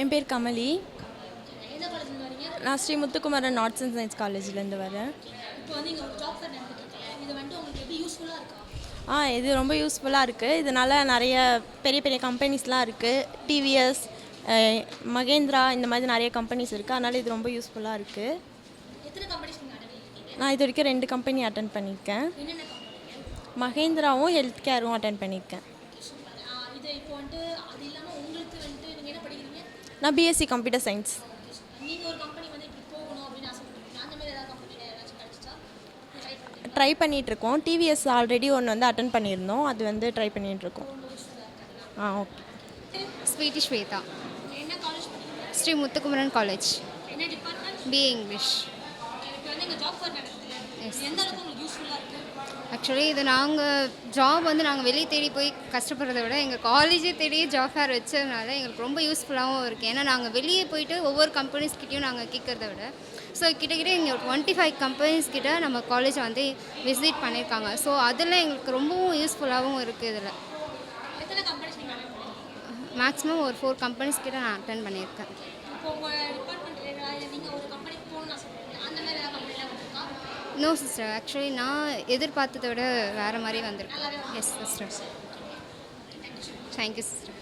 என் பேர் கமலி. எந்த காலேஜ்லேருந்து வரீங்க? நான் Sri Muthukumaran arts and science காலேஜ்லேருந்து வரேன். இப்போ வந்து இங்கே ஒரு ஜாப் ஃபேர் நடந்துட்டுருக்கு. இது வந்துட்டு உங்களுக்கு எப்படி யூஸ்ஃபுல்லாக இருக்கா? இது ரொம்ப யூஸ்ஃபுல்லாக இருக்குது. இதனால் நிறைய பெரிய பெரிய கம்பெனிஸ்லாம் இருக்குது. டிவிஎஸ், மகேந்திரா, இந்த மாதிரி நிறைய கம்பெனிஸ் இருக்குது. அதனால் இது ரொம்ப யூஸ்ஃபுல்லாக இருக்குது. எத்தனை கம்பெனிஸ் நீங்கள் அட்டன் பண்ணியிருக்கீங்க? நான் இது வரைக்கும் 2 கம்பெனி அட்டன் பண்ணியிருக்கேன். என்னென்ன கம்பெனிங்க? மகேந்திராவும் ஹெல்த் கேரும் அட்டன் பண்ணியிருக்கேன். சூப்பர். இது இப்போ வந்துட்டு அது இல்லாமல் உங்களுக்கு வந்துட்டு நீங்கள் என்ன படிக்கிறீங்க? நான் பிஎஸ்சி கம்ப்யூட்டர் சயின்ஸ். நீங்கள் ஒரு கம்பெனி வந்து இப்படி போகணும் அப்படின்னு ஆசைப்படுறீங்க, அந்த மாதிரி ஏதாவது கம்பெனியில் ஏதாச்சும் கிடச்சிச்சா ட்ரை பண்ணுறீங்க? ட்ரை பண்ணிகிட்ருக்கோம். டிவிஎஸ் ஆல்ரெடி ஒன்று வந்து அட்டன் பண்ணியிருந்தோம். அது வந்து ட்ரை பண்ணிகிட்ருக்கோம். ஓகே. ஸ்வீட்டி ஸ்வேதா, என்ன காலேஜ் படிக்கிறீங்க? ஸ்ரீ முத்துக்குமரன் காலேஜ், என்ன டிபார்ட்மெண்ட்? BA English. இப்போ வந்து இங்கே ஜாப் ஃபேர் நடக்குது. எந்த அளவுக்கு உங்களுக்கு யூஸ்ஃபுல்லாக இருக்குது? ஆக்சுவலி இது நாங்கள் ஜாப் வந்து நாங்கள் வெளியே தேடி போய் கஷ்டப்படுறத விட எங்கள் காலேஜே தேடி ஜாப் ஃபேர் வச்சதுனால எங்களுக்கு ரொம்ப யூஸ்ஃபுல்லாகவும் இருக்குது. ஏன்னா நாங்கள் வெளியே போயிட்டு ஒவ்வொரு கம்பெனிஸ்கிட்டையும் நாங்கள் கேட்குறத விட ஸோ கிட்டக்கிட்ட இங்கே 25 கம்பெனிஸ் கிட்ட நம்ம காலேஜை வந்து விசிட் பண்ணியிருக்காங்க. ஸோ அதில் எங்களுக்கு ரொம்பவும் யூஸ்ஃபுல்லாகவும் இருக்குது. இதில் எத்தனை கம்பெனிஸ் நீங்கள் அட்டன் பண்ணியிருக்கீங்க? மேக்ஸிமம் ஒரு 4 கம்பெனிஸ் கிட்ட நான் அட்டன் பண்ணியிருக்கேன். இப்போ உங்கள் டிபார்ட்மெண்ட் ரிலேட்டடாக இல்லை நீங்கள் ஒரு கம்பெனிக்கு போகணும்னு ஆசைப்படுறீங்க, அந்த மாதிரி ஏதாவது கம்பெனிலாம் வந்திருக்கா? நோ சிஸ்டர், ஆக்சுவலி நான் எதிர்பார்த்ததை விட வேறு மாதிரி வந்திருக்கேன். Yes sister, thank you sister.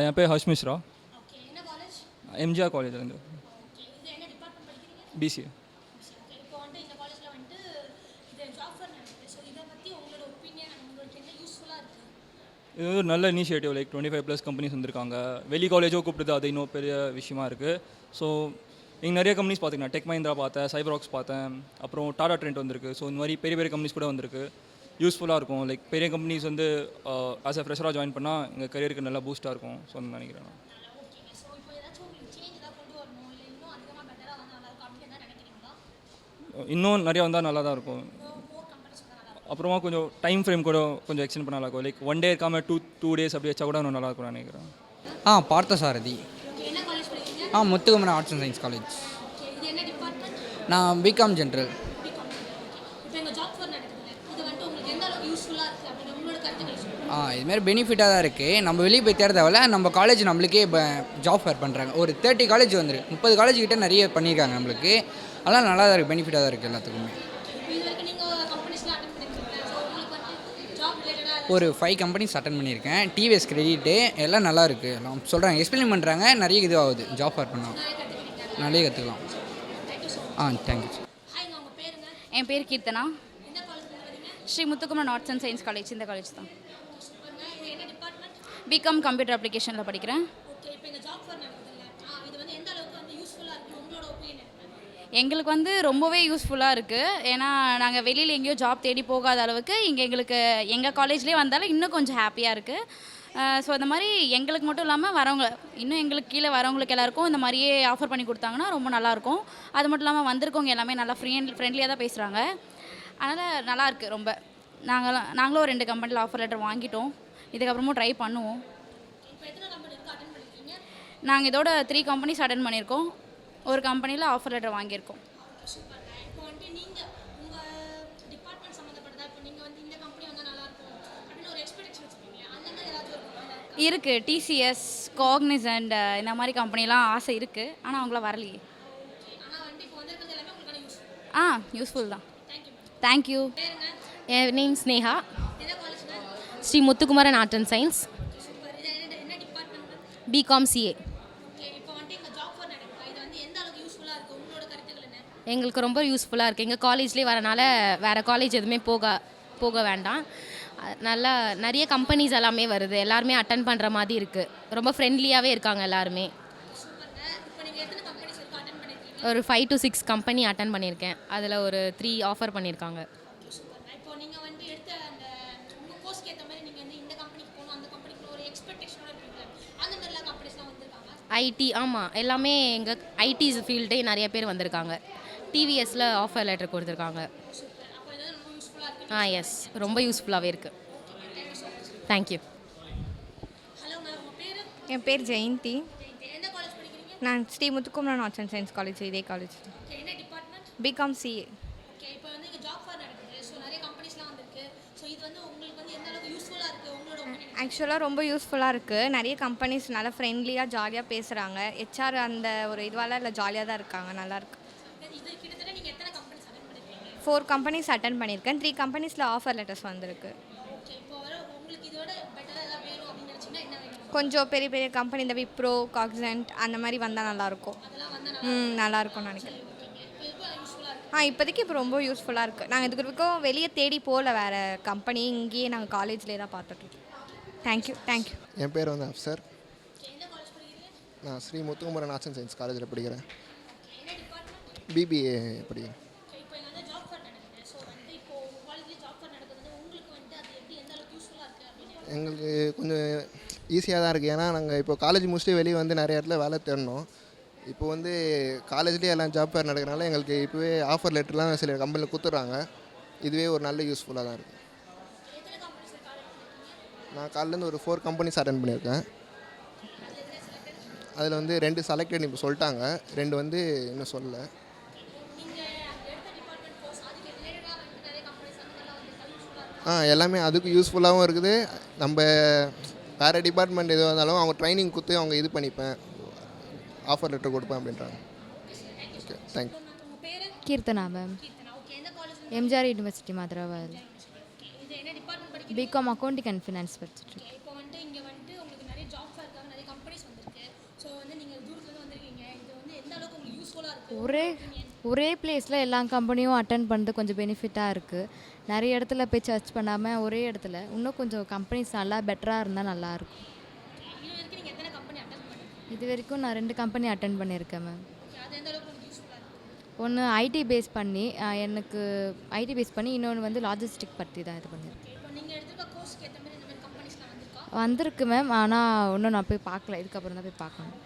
என் பேர் ஹர்ஷ் மிஸ்ரா. ஓகே, என்ன காலேஜ்? எம்ஜிஆர் காலேஜ்லேருந்து. ஓகே, இது என்ன டிபார்ட்மெண்ட் படிக்கிறீங்க? பிசிஏ. ஓகே, இப்போ வந்துட்டு இந்த காலேஜில் வந்துட்டு இது ஜாப் ஃபேர் நடக்குது. ஸோ இதை பற்றி உங்களோட ஒப்பீனியன் உங்களுக்கு என்ன யூஸ்ஃபுல்லாக இருக்குது? இது ஒரு நல்ல இனிஷியேட்டிவ். லைக் 25+ கம்பெனிஸ் வந்திருக்காங்க. வெளி காலேஜோ கூப்பிடுது, அது இன்னும் பெரிய விஷயமா இருக்குது. ஸோ இங்கே நிறைய கம்பெனிஸ் பார்த்துக்கலாம். டெக் மஹிந்திரா பார்த்தேன், சைபராக்ஸ் பார்த்தேன், அப்புறம் டாடா ட்ரெண்ட் வந்திருக்கு. ஸோ இந்த மாதிரி பெரிய பெரிய கம்பெனிஸ் கூட வந்திருக்கு. யூஸ்ஃபுல்லாக இருக்கும். லைக் பெரிய கம்பெனிஸ் வந்து ஆஸ் எ ஃப்ரெஷராக ஜாயின் பண்ணால் எங்கள் கரியருக்கு நல்லா பூஸ்ட்டாக இருக்கும். ஸோ அந்த நினைக்கிறேன் நான். ஓகேங்க. ஸோ இப்போ ஏதாச்சும் உங்களுக்கு சேஞ்ச் ஏதாவது கொண்டு வரணும், இல்லை இன்னும் அதிகமாக பெட்டராக வந்து நல்லா இருக்கும் அப்படின்னு தான் நினைக்கிறீங்களா? இன்னும் நிறையா வந்தால் நல்லா தான் இருக்கும். மோர் கம்பெனிஸ் தான் நல்லா அப்புறமா கொஞ்சம் டைம் ஃப்ரேம் கூட கொஞ்சம் எக்ஸ்டெண்ட் பண்ண நல்லாயிருக்கும். லைக் 1 டே இருக்காமல் 2 டேஸ் அப்படி வச்சா கூட இன்னும் நல்லா இருக்கும்னு நினைக்கிறேன். பார்த்தசாரதி. ஓகே, என்ன காலேஜ் படிக்கிறீங்க? Muthukumaran arts and science college. Okay, இது என்ன டிபார்ட்மெண்ட்? நான் பிகாம் ஜென்ரல். இப்போ எங்கள் ஜாப் ஃபேர் நடக்குதுல்ல, இது வந்துட்டு உங்களுக்கு எந்த அளவுக்கு யூஸ்ஃபுல்லாக இருக்குது அப்படின்னு உங்களோட கருத்துக்களை சொல்லுங்கள். இதுமாரி பெனிஃபிட்டாக தான் இருக்குது. நம்ம வெளியே போய் தேட தேவையில்ல. நம்ம காலேஜ் நம்மளுக்கே இப்போ ஜாப் ஃபேர் பண்ணுறாங்க. ஒரு 30 காலேஜ் வந்துருக்கு, 30 காலேஜ் கிட்டே நிறைய பண்ணியிருக்காங்க நம்மளுக்கு. அதெல்லாம் நல்லா தான் இருக்குது, பெனிஃபிட்டாக தான் இருக்குது எல்லாத்துக்குமே. இப்போ இது வரைக்கும் நீங்கள் கம்பெனிஸ்லாம் அட்டன் பண்ணியிருக்கீங்க. ஸோ உங்களுக்கு வந்து ஜாப் ரிலேட்டடாக ஒரு 5 கம்பெனிஸ் அட்டன் பண்ணியிருக்கேன். டிவிஎஸ் கிரெடிட்டு எல்லாம் நல்லா இருக்குது. எல்லாம் சொல்கிறாங்க, எக்ஸ்பிளைன் பண்ணுறாங்க. நிறைய இது ஆகுது ஜாப் ஃபேர் பண்ணால், நிறைய கற்றுக்கலாம். தேங்க்யூ. ஹாய்ங்க, உங்கள் பேருங்க? என் பேர் கீர்த்தனா, எந்த காலேஜ்லேருந்து வரீங்க? Sri Muthukumaran arts and science college, இந்த காலேஜ் தான். சூப்பருங்க. இது என்ன டிபார்ட்மெண்ட்? பிகாம் கம்ப்யூட்டர் அப்ளிகேஷனில் படிக்கிறேன். ஓகே, இப்போ இந்த ஜாப் ஃபேர் நடக்குதுல்ல, இது வந்து எந்த அளவுக்கு வந்து யூஸ்ஃபுல்லாக இருக்குது உங்களோட ஒப்பீனியன் என்ன? எங்களுக்கு வந்து ரொம்பவே யூஸ்ஃபுல்லாக இருக்குது. ஏன்னா நாங்கள் வெளியில் எங்கேயோ ஜாப் தேடி போகாத அளவுக்கு இங்கே எங்களுக்கு எங்கள் காலேஜ்லேயே வந்தாலும் இன்னும் கொஞ்சம் ஹாப்பியாக இருக்குது. ஸோ இந்த மாதிரி எங்களுக்கு மட்டும் இல்லாமல் வரவங்க, இன்னும் எங்களுக்கு கீழே வரவங்களுக்கு எல்லாருக்கும் இந்த மாதிரியே ஆஃபர் பண்ணி கொடுத்தாங்கன்னா ரொம்ப நல்லாயிருக்கும். அது மட்டும் இல்லாமல் வந்திருக்கவங்க எல்லாமே நல்லா ஃப்ரெண்ட்லியாக தான் பேசுகிறாங்க. அதனால் நல்லாயிருக்கு ரொம்ப. நாங்களும் ஒரு 2 கம்பெனியில் ஆஃபர் லெட்டர் வாங்கிட்டோம். இதுக்கப்புறமும் ட்ரை பண்ணுவோம். இப்போ எத்தனை கம்பெனி இருக்குது அட்டன் பண்ணியிருக்கீங்க? நாங்கள் இதோட 3 கம்பெனிஸ் அட்டன் பண்ணியிருக்கோம். ஒரு கம்பெனியில் ஆஃபர் லெட்டர் வாங்கியிருக்கோம். சூப்பருங்க. இப்போ வந்துட்டு நீங்கள் உங்கள் டிபார்ட்மெண்ட் சம்மந்தப்பட்டதா, இப்போ நீங்கள் வந்து இந்த கம்பெனி வந்தால் நல்லாயிருக்கும் அப்படின்னு ஒரு எக்ஸ்பெக்டேஷன் வச்சுருக்கீங்க, அந்த மாதிரி ஏதாச்சும் ஒரு இருக்குது. டிசிஎஸ், காக்னிசன்ட் இந்த மாதிரி கம்பெனிலாம் ஆசை இருக்குது. ஆனால் அவங்கள வரலையே. ஆனால் வந்துட்டு இப்போ வந்திருக்கிறது எல்லாமே உங்களுக்கான யூஸ்ஃபுல் தான். தேங்க்யூ. தேங்க்யூ. பேருங்க? என் நேம் ஸ்னேகா, எந்த காலேஜ்ங்க? Sri Muthukumaran art and science, super. இது என்ன டிபார்ட்மெண்ட்? BCom CA. ஓகே, இப்போ வந்துட்டு எங்கள் ஜாப் ஃபேர் நடக்குது, இது வந்து எந்த அளவுக்கு யூஸ்ஃபுல்லாக இருக்குது உங்களோட கருத்துக்கள் என்ன? எங்களுக்கு ரொம்ப யூஸ்ஃபுல்லாக இருக்குது. எங்கள் காலேஜ்லேயே வரனால வேறு காலேஜ் எதுவுமே போக வேண்டாம். நல்லா நிறைய கம்பெனிஸ் எல்லாமே வருது. எல்லாருமே அட்டன் பண்ணுற மாதிரி இருக்குது. ரொம்ப ஃப்ரெண்ட்லியாகவே இருக்காங்க எல்லாருமே. சூப்பருங்க. இப்போ நீங்கள் எத்தனை கம்பெனிஸ் இருக்குது அட்டன் பண்ணியிருக்கீங்க? ஒரு 5 to 6 கம்பெனி அட்டன் பண்ணியிருக்கேன். அதில் ஒரு 3 ஆஃபர் பண்ணியிருக்காங்க. சூப்பருங்க. இப்போ நீங்கள் வந்து எடுத்த அந்த உங்கள் கோர்ஸ்க்கு ஏற்ற மாதிரி நீங்கள் வந்து இந்த கம்பெனிக்கு போகணும், அந்த கம்பெனிக்கு ஒரு எக்ஸ்பெக்டேஷனோட இருப்பீங்க, அந்த மாதிரிலாம் கம்பெனிஸ்லாம் வந்திருக்காங்க? ஐடி, ஆமாம், எல்லாமே எங்கள் ஐடிஸ் ஃபீல்டே நிறைய பேர் வந்திருக்காங்க. டிவிஎஸில் ஆஃபர் லெட்டர் கொடுத்துருக்காங்க. சூப்பர். அப்போ இது ரொம்ப யூஸ்ஃபுல்லாக இருக்குது. எஸ், ரொம்ப யூஸ்ஃபுல்லாகவே இருக்குது. தேங்க்யூ. ஹலோங்க, உங்கள் பேர்? என் பேர் ஜெயந்தி. எந்த காலேஜ் படிக்கிறீங்க? நான் Sri Muthukumaran arts and science college, இதே காலேஜ். ஓகே, என்ன டிபார்ட்மெண்ட்? BCom CA. ஓகே, இப்போ வந்து இங்கே ஜாப் ஃபேர் நடக்குது. ஸோ நிறைய கம்பெனிஸ்லாம் வந்திருக்கு. ஸோ இது வந்து உங்களுக்கு வந்து எந்த அளவுக்கு யூஸ்ஃபுல்லாக இருக்குது உங்களோட ஒப்பீனியன்? ஆக்சுவலாக ரொம்ப யூஸ்ஃபுல்லாக இருக்குது. நிறைய கம்பெனிஸ் நல்லா ஃப்ரெண்ட்லியாக ஜாலியாக பேசுகிறாங்க. ஹெச்ஆர் அந்த ஒரு இதுவால இல்லை ஜாலியாக தான் இருக்காங்க. நல்லாயிருக்கு. இது கிட்டத்தட்ட நீங்கள் எத்தனை கம்பெனிஸ் அட்டன் பண்ணிருக்கீங்க? 4 கம்பெனிஸ் அட்டன் பண்ணியிருக்கேன். 3 கம்பெனிஸில் ஆஃபர் லெட்டர்ஸ் வந்திருக்கு. ஓகே, இப்போ வர உங்களுக்கு இதோட பெட்டராக ஏதாவது வேணும் அப்படின்னு நினச்சிங்கன்னா என்ன வேணும்? கொஞ்சம் பெரிய பெரிய கம்பெனி இந்த விப்ரோ, காக்ஸென்ட் அந்த மாதிரி வந்தால் நல்லாயிருக்கும். அதெல்லாம் வந்து நல்லாயிருக்கும்னு நினைக்கிறேன். இப்போ எவ்வளோ யூஸ்ஃபுல்லாக இருக்குது? இப்போதைக்கு இப்போ ரொம்ப யூஸ்ஃபுல்லாக இருக்குது. நாங்கள் இதுக்கு வரைக்கும் வெளியே தேடி போகல வேறு கம்பெனி. இங்கேயே நாங்கள் காலேஜ்லேயே தான் பார்த்துட்ருக்கோம். தேங்க்யூ. என் பேர் வந்து அஃப்சர். நான் Sri Muthukumaran arts and science காலேஜில் படிக்கிறேன். பிபிஏ படிக்கிறேன். இப்போ இங்கே வந்து ஜாப் ஃபேர் நடக்குது. ஸோ வந்து இப்போ காலேஜ்லேயே ஜாப் ஃபேர் நடக்குது. உங்களுக்கு வந்து அது எப்படி எந்த அளவுக்கு யூஸ்ஃபுல்லாக இருக்குது அப்படின்னு? எங்களுக்கு கொஞ்சம் ஈஸியாக தான் இருக்குது. ஏன்னா நாங்கள் இப்போ காலேஜ் முடிச்சுட்டு வெளியே வந்து நிறைய இடத்துல வேலை தேடணும். இப்போ வந்து காலேஜ்லேயே எல்லாம் ஜாப் ஃபேர் நடக்கிறனால எங்களுக்கு இப்போவே ஆஃபர் லெட்டர்லாம் சில கம்பெனியில் கொடுத்துட்றாங்க. இதுவே ஒரு நல்ல யூஸ்ஃபுல்லாக தான் இருக்குது. நான் காலையிலேருந்து ஒரு 4 கம்பெனிஸ் அட்டன் பண்ணியிருக்கேன். அதில் வந்து 2 செலக்டட் இப்போ சொல்லிட்டாங்க, 2 வந்து இன்னும் சொல்லலை. எல்லாமே அதுக்கு யூஸ்ஃபுல்லாகவும் இருக்குது. நம்ம வேறு டிபார்ட்மெண்ட் எதுவாக இருந்தாலும் அவங்க ட்ரைனிங் கொடுத்து அவங்க இது பண்ணிப்பேன், ஆஃபர் லெட்டர் கொடுப்பேன் அப்படின்றாங்க. Okay, thank you. Keerthana ma'am, MGR university மதுராவால். பிகாம் அக்கௌண்டிங் அண்ட் ஃபினான்ஸ் படிச்சுட்ருக்கேன். இப்போ வந்து இங்கே வந்து உங்களுக்கு நிறைய ஜாப் ஃபேருக்காக நிறைய கம்பெனிஸ் வந்திருக்கு. ஸோ வந்து நீங்கள் தூரத்துலேருந்து வந்திருக்கீங்க. இது வந்து எந்த அளவுக்கு உங்களுக்கு யூஸ்ஃபுல்லாக இருக்குது? ஒரே பிளேஸில் எல்லா கம்பெனியும் அட்டன் பண்ணுறது கொஞ்சம் பெனிஃபிட்டாக இருக்குது. நிறைய இடத்துல போய் சர்ச் பண்ணாமல் ஒரே இடத்துல இன்னும் கொஞ்சம் கம்பெனிஸ் நல்லா பெட்டராக இருந்தால் நல்லாயிருக்கும். இது வரைக்கும் நீங்கள் எத்தனை கம்பெனி அட்டன் பண்ணிருக்கீங்க? இது வரைக்கும் நான் 2 கம்பெனி அட்டன் பண்ணியிருக்கேன் மேம். அது எந்த அளவுக்கு உங்களுக்கு யூஸ்ஃபுல்லாக இருக்குது? ஒன்று ஐடி பேஸ் பண்ணி எனக்கு ஐடி பேஸ் பண்ணி, இன்னொன்று வந்து லாஜிஸ்டிக் பற்றி தான் இது பண்ணியிருக்கேன். இப்போ நீங்கள் எடுத்துருக்க கோர்ஸ்க்கு ஏற்ற மாதிரி இந்த மாதிரி கம்பெனிஸ்லாம் வந்திருக்கா? வந்திருக்கு மேம், ஆனால் இன்னும் நான் போய் பார்க்கல. இதுக்கப்புறம் தான் போய் பார்க்கணும்.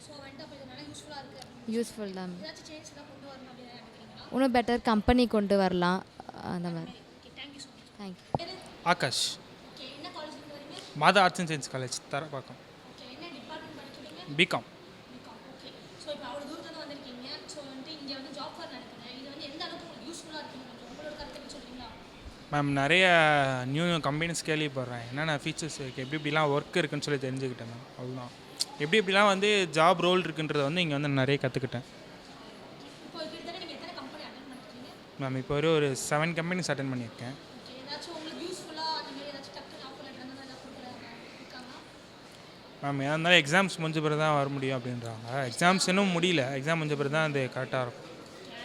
ஸோ வந்து அப்போ இது நல்லா யூஸ்ஃபுல்லாக இருக்குது. யூஸ்ஃபுல் தான் மேம். ஏதாச்சும் சேஞ்ச் தான் கொண்டு வரணும் அப்படின்னு நினைக்கிறீங்களா? இன்னும் பெட்டர் கம்பெனி கொண்டு வரலாம் அந்த மாதிரி. Okay, thank you so much. Thank you. Akash, okay, என்ன காலேஜ்லேருந்து வரீங்க? மாதா arts and science college Tharapakkam. Okay, என்ன டிபார்ட்மெண்ட் படிக்கிறீங்க? பிகாம். ஓகே, ஸோ இப்போ அவ்வளோ தூரத்தில் வந்திருக்கீங்க. ஸோ வந்து இங்கே வந்து ஜாப் ஃபேர் நடக்குது. இது வந்து எந்த அளவுக்கு உங்களுக்கு யூஸ்ஃபுல்லாக இருக்குன்னு கொஞ்சம் உங்களோட கருத்தை சொல்கிறீங்களா? மேம், நிறைய நியூ கம்பெனிஸ் கேள்விப்படுறேன். என்னென்ன ஃபீச்சர்ஸ் இருக்குது, எப்படி எப்படிலாம் ஒர்க் இருக்குன்னு சொல்லி தெரிஞ்சுக்கிட்டேன் மேம். அவ்வளோதான். எப்படி எப்படிலாம் வந்து ஜாப் ரோல் இருக்குன்றதை வந்து இங்கே வந்து நிறைய கற்றுக்கிட்டேன் இப்போ கிட்டத்தட்ட நீங்கள் எத்தனை கம்பெனி அட்டன் பண்ணிருக்கீங்க? மேம். இப்போ ஒரு 7 கம்பெனிஸ் அட்டன் பண்ணியிருக்கேன். ஓகே, ஏதாச்சும் உங்களுக்கு யூஸ்ஃபுல்லாக அந்த மாதிரி ஏதாச்சும் டக்குனு ஆஃபர் லெட்டர் அந்த மாதிரி ஏதாவது இருக்காங்களா? மேம், ஏன்னா இருந்தாலும் எக்ஸாம்ஸ் முடிஞ்ச பிறகு தான் வர முடியும் அப்படின்றாங்க. எக்ஸாம்ஸ் இன்னும் முடியல. எக்ஸாம் முடிஞ்ச பிறகு தான் அது கரெக்டாக இருக்கும்.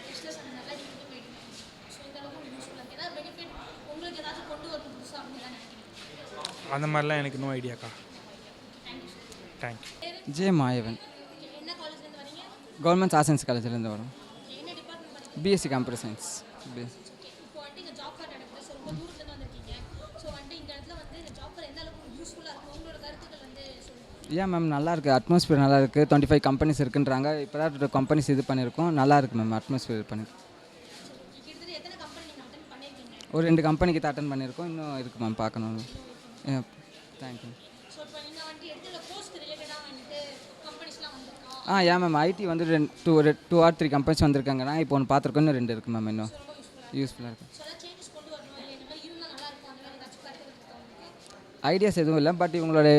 டெஸ்ட்டில் நல்லா நீங்கள் போயிடுங்க. ஸோ இந்த அளவுக்கு உங்களுக்கு யூஸ்ஃபுல்லாக இருக்குது. ஏதாவது பெனிஃபிட் உங்களுக்கு ஏதாச்சும் கொண்டு வரணும் புதுசாக அப்படின்னு தான் நினைக்கிறீங்க? அந்த மாதிரிலாம் எனக்கு இன்னும் ஐடியாக்கா. தேங்க்யூ. ஜே மாயவன், ஓகே, என்ன காலேஜ்லேருந்து வரீங்க? கவர்மெண்ட் ஆர்ட்ஸ் சயின்ஸ் காலேஜ்லேருந்து வரும். ஓகே, என்ன டிபார்ட்மெண்ட் படிக்கிறீங்க? BSc computer science. ஓகே, இப்போ வந்து இங்கே ஜாப் ஃபேர் நடக்குது. ஸோ ரொம்ப தூரத்துலேருந்து வந்திருக்கீங்க. ஸோ வந்து இந்த இடத்துல வந்து இந்த ஜாப் ஃபேர் எந்த அளவுக்கு யூஸ்ஃபுல்லாக இருக்கும் உங்களோட கருத்துக்கள் வந்து சொல்லுங்கள். ஏன் மேம், நல்லா இருக்குது. அட்மாஸ்பியர் நல்லா இருக்குது. 25 கம்பெனிஸ் இருக்குன்றாங்க. இப்போ தான் 2 கம்பெனிஸ் இது பண்ணியிருக்கோம். நல்லா இருக்குது மேம், அட்மாஸ்பியர் பண்ணி. கிட்டத்தட்ட எத்தனை கம்பெனி நீங்கள் அட்டன் பண்ணியிருக்கீங்க? ஒரு 2 கம்பெனிக்கு தான் அட்டன் பண்ணியிருக்கோம். இன்னும் இருக்குது மேம், பார்க்கணும். தேங்க்யூ. ஸோ இப்போ நீங்கள் வந்து எந்த கோர்ஸ்க்கு ரிலேட்டடாக வந்துட்டு கம்பெனிஸ்லாம் வந்திருக்கா? ஏன் மேம், ஐடி வந்து 2 or 3 கம்பெனிஸ் வந்திருக்காங்கன்னா இப்போ ஒன்று பார்த்துருக்கோம். இன்னும் 2 இருக்குது மேம். இன்னும் யூஸ்ஃபுல்லாக இருக்குது. ஸோ ஏதாவது சேஞ்சஸ் கொண்டு வரணும் இல்லை இந்த மாதிரி இருந்தால் நல்லா இருக்கும் அந்த மாதிரி ஏதாச்சும் கருத்துக்கள் இருக்கா உங்களுக்கு? ஐடியாஸ் எதுவும் இல்லை, பட் இவங்களோட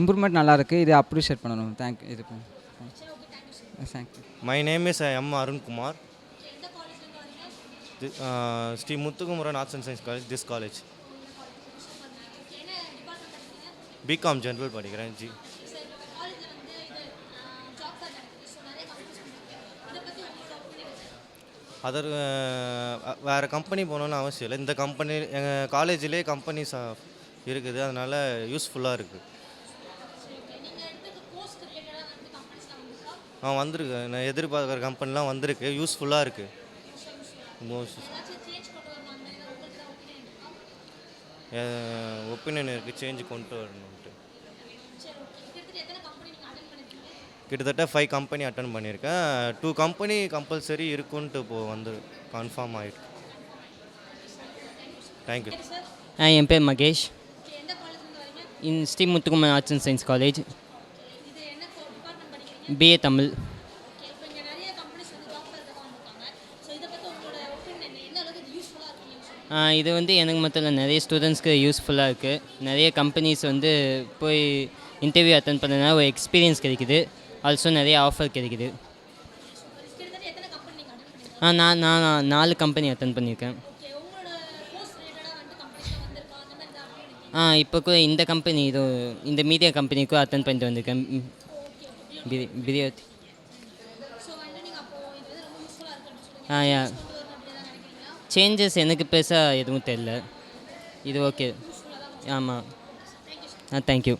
இம்ப்ரூவ்மெண்ட் நல்லா இருக்குது. இதை அப்ரிஷியேட் பண்ணணும். தேங்க்யூ. இது சரி, okay, thank you sir. Thank you. My name is M. Arun Kumar. Okay, எந்த காலேஜ்லேருந்து வரீங்க? Sri Muthukumaran Arts and Science College, this college. Okay, என்ன டிபார்ட்மெண்ட் படிக்கிறீங்க? பிகாம் ஜென்ரல் படிக்கிறேன். சரி, இப்போ காலேஜில் வந்து இது ஜாப் ஃபேர் நடக்குது. ஸோ நிறைய கம்பெனிஸ் வந்துருக்கு. இதை பற்றி உங்களோட ஒப்பீனியன்? அதர் வேறு கம்பெனி போகணுன்னு அவசியம் இல்லை. இந்த கம்பெனி எங்கள் காலேஜிலே கம்பெனிஸ் இருக்குது. அதனால் யூஸ்ஃபுல்லாக இருக்குது. நீங்கள் எடுத்துக்க கோர்ஸ்க்கு ரிலேட்டடாக வந்து கம்பெனிஸ்லாம் வந்திருக்கா? வந்திருக்கு. நான் எதிர்பார்க்குற கம்பெனிலாம் வந்திருக்கு. யூஸ்ஃபுல்லாக இருக்குது. மோஸ்ட் ஏதாச்சும் சேஞ்ச் கொண்டு வரணும் அந்த மாதிரி உங்களுக்கு தான் ஒப்பீனியன் இருக்கா? ஒப்பீனியன் இருக்குது, சேஞ்சு கொண்டு வரணுன்ட்டு. சரி, ஓகே, கிட்டத்தட்ட எத்தனை கம்பெனி நீங்கள் அட்டன் பண்ணிருக்கீங்க? கிட்டத்தட்ட 5 கம்பெனி அட்டன் பண்ணியிருக்கேன். 2 கம்பெனி கம்பல்சரி இருக்குன்ட்டு இப்போது வந்து கன்ஃபார்ம் ஆகிருக்கு. தேங்க்யூ. என் பேர் மகேஷ். ஓகே, எந்த காலேஜ்லேருந்து வரீங்க? Sri Muthukumaran arts and science college, இது என்ன டிபார்ட்மெண்ட் படிக்கிறீங்க? பிஏ தமிழ். ஓகே, இப்போ இங்கே நிறைய கம்பெனிஸ் வந்து ஜாப் ஃபேருக்கு வந்திருக்காங்க. ஸோ இதை பற்றி உங்களோட ஒப்பீனியன் என்ன? எந்த அளவுக்கு இது யூஸ்ஃபுல்லாக இருக்குன்னு சொல்லுங்கள். இது வந்து எனக்கு மட்டும் இல்லை, நிறைய ஸ்டூடெண்ட்ஸ்க்கு யூஸ்ஃபுல்லாக இருக்குது. நிறைய கம்பெனிஸ் வந்து போய் இன்டர்வியூ அட்டன் பண்ணதுனால ஒரு எக்ஸ்பீரியன்ஸ் கிடைக்குது. ஆல்சோ நிறைய ஆஃபர் கிடைக்குது. கிட்டத்தட்ட எத்தனை கம்பெனி நீங்கள் அட்டன் பண்ணிருக்கீங்க? நான் 4 கம்பெனி அட்டன் பண்ணியிருக்கேன். ஓகே, உங்களோட கோர்ஸ் ரிலேட்டடாக வந்து கம்பெனிஸ்லாம் வந்திருக்கா அந்த மாதிரி தான் அப்படி இப்போ கூட இந்த கம்பெனி இந்த மீடியா கம்பெனிக்கும் அட்டன் பண்ணிட்டு வந்திருக்கேன். பிரியாத்தி. ஸோ வந்து நீங்கள் அப்போ இது வந்து ரொம்ப யூஸ்ஃபுல்லாக இருக்குன்னு சொல்லுங்கள். யா கொண்டு வரணும் அப்படின்னு தான் நினைக்கிறீங்களா? சேஞ்சஸ் எனக்கு பெருசாக எதுவும் தெரியல. இது ஓகே. ஆமாம். தேங்க்யூ.